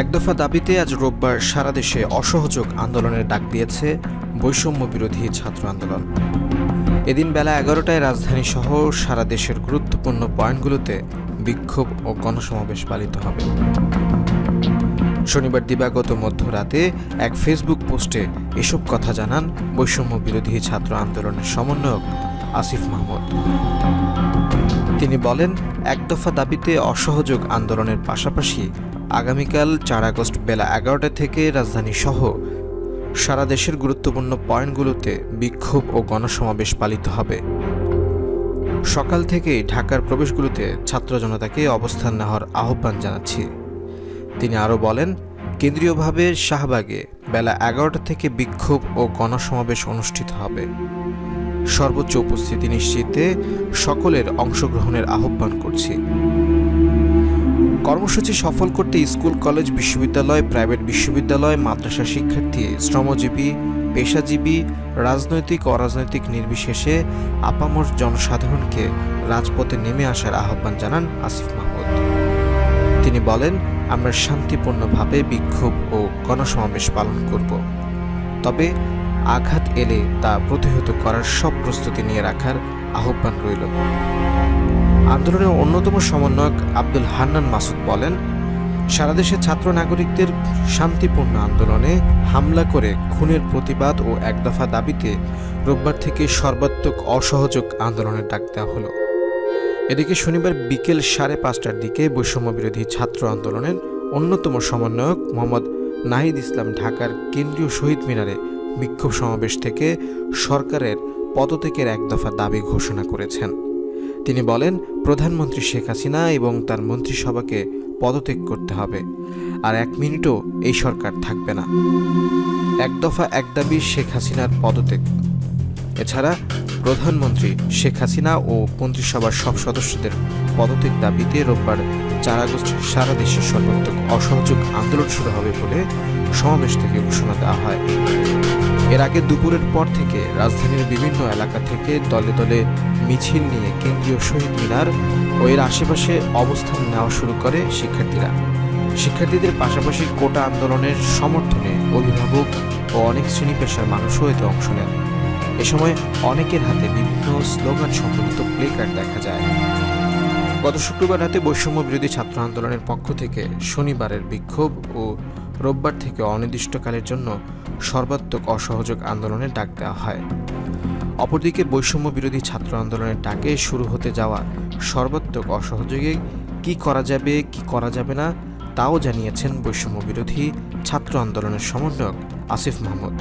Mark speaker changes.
Speaker 1: এক দফা দাবিতে আজ রোববার সারা দেশে অসহযোগ আন্দোলনের ডাক দিয়েছে বৈষম্য বিরোধী ছাত্র আন্দোলন। এদিন বেলা 11টায় রাজধানী সহ সারা দেশের গুরুত্বপূর্ণ পয়েন্টগুলোতে বিক্ষোভ ও গণসমাবেশ পালিত হবে। শনিবার দিবাগত মধ্যরাতে এক ফেসবুক পোস্টে এসব কথা জানান বৈষম্য বিরোধী ছাত্র আন্দোলনের সমন্বয়ক আসিফ মাহমুদ। তিনি বলেন, এক দফা দাবিতে অসহযোগ আন্দোলনের পাশাপাশি আগামীকাল 4 আগস্ট বেলা 11টা থেকে রাজধানী সহ সারা দেশের গুরুত্বপূর্ণ পয়েন্টগুলোতে বিক্ষোভ ও গণসমাবেশ পালিত হবে। সকাল থেকেই ঢাকার প্রবেশগুলোতে ছাত্র জনতাকে অবস্থান নেওয়ার আহ্বান জানাচ্ছি। তিনি আরও বলেন, কেন্দ্রীয়ভাবে শাহবাগে বেলা 11টা থেকে বিক্ষোভ ও গণসমাবেশ অনুষ্ঠিত হবে। সর্বোচ্চ উপস্থিতি নিশ্চিতে সকলের অংশগ্রহণের আহ্বান করছি। কর্মসূচি সফল করতে স্কুল, কলেজ, বিশ্ববিদ্যালয়, প্রাইভেট বিশ্ববিদ্যালয়, মাদ্রাসা শিক্ষার্থী, শ্রমজীবী, পেশাজীবী, রাজনৈতিক অরাজনৈতিক নির্বিশেষে আপামর জনসাধারণকে রাজপথে নেমে আসার আহ্বান জানান আসিফ মাহমুদ। তিনি বলেন, আমরা শান্তিপূর্ণভাবে বিক্ষোভ ও গণসমাবেশ পালন করব, তবে আঘাত এলে তা প্রতিহত করার সব প্রস্তুতি নিয়ে রাখার আহ্বান রইল। আন্দোলনের অন্যতম সমন্বয়ক আব্দুল হান্নান মাসুদ বলেন, সারা দেশে ছাত্র নাগরিকদের শান্তিপূর্ণ আন্দোলনে হামলা করে খুনের প্রতিবাদ ও এক দফা দাবিতে রোববার থেকে সর্বাত্মক অসহযোগ আন্দোলনের ডাক দেওয়া হলো। এদিকে শনিবার বিকেল 5:30টার দিকে বৈষম্য বিরোধী ছাত্র আন্দোলনের অন্যতম সমন্বয়ক মোহাম্মদ নাহিদ ইসলাম ঢাকার কেন্দ্রীয় শহীদ মিনারে বিক্ষোভ সমাবেশ থেকে সরকারের পদত্যাগের এক দফা দাবি ঘোষণা করেছেন। তিনি বলেন, প্রধানমন্ত্রী শেখ হাসিনা এবং তার মন্ত্রিসভাকে পদত্যাগ করতে হবে, আর 1 মিনিটও এই সরকার থাকবে না। এক দফা এক দাবি শেখ হাসিনার পদত্যাগ। এছাড়া প্রধানমন্ত্রী শেখ হাসিনা ও মন্ত্রিসভার সব সদস্যদের পদত্যাগ দাবিতে রোববার 4 আগস্ট সারা দেশে সর্বাত্মক অসহযোগ আন্দোলন শুরু হবে বলে সমাবেশ থেকে ঘোষণা দেওয়া হয়। এর আগে দুপুরের পর থেকে রাজধানীর বিভিন্ন এলাকা থেকে দলে দলে মিছিল নিয়ে কেন্দ্রীয় শহীদ মিনার ও এর আশেপাশে অবস্থান নেওয়া শুরু করে শিক্ষার্থীরা। শিক্ষার্থীদের পাশাপাশি কোটা আন্দোলনের সমর্থনে অভিভাবক ও অনেক শ্রেণী পেশার মানুষও এতে অংশ নেন। এ সময় অনেকের হাতে বিভিন্ন স্লোগান সম্বলিত প্লেকার্ড দেখা যায়। গত শুক্রবার রাতে বৈষম্য বিরোধী ছাত্র আন্দোলনের পক্ষ থেকে শনিবারের বিক্ষোভ ও রোববার থেকে অনির্দিষ্টকালের জন্য সর্বাত্মক অসহযোগ আন্দোলনের ডাক দেওয়া হয়। অপরদিকে বৈষম্য বিরোধী ছাত্র আন্দোলনের ডাকে শুরু হতে যাওয়া সর্বাত্মক অসহযোগে কি করা যাবে কি করা যাবে না তাও জানিয়েছেন বৈষম্য বিরোধী ছাত্র আন্দোলনের সমন্বয়ক আসিফ মাহমুদ।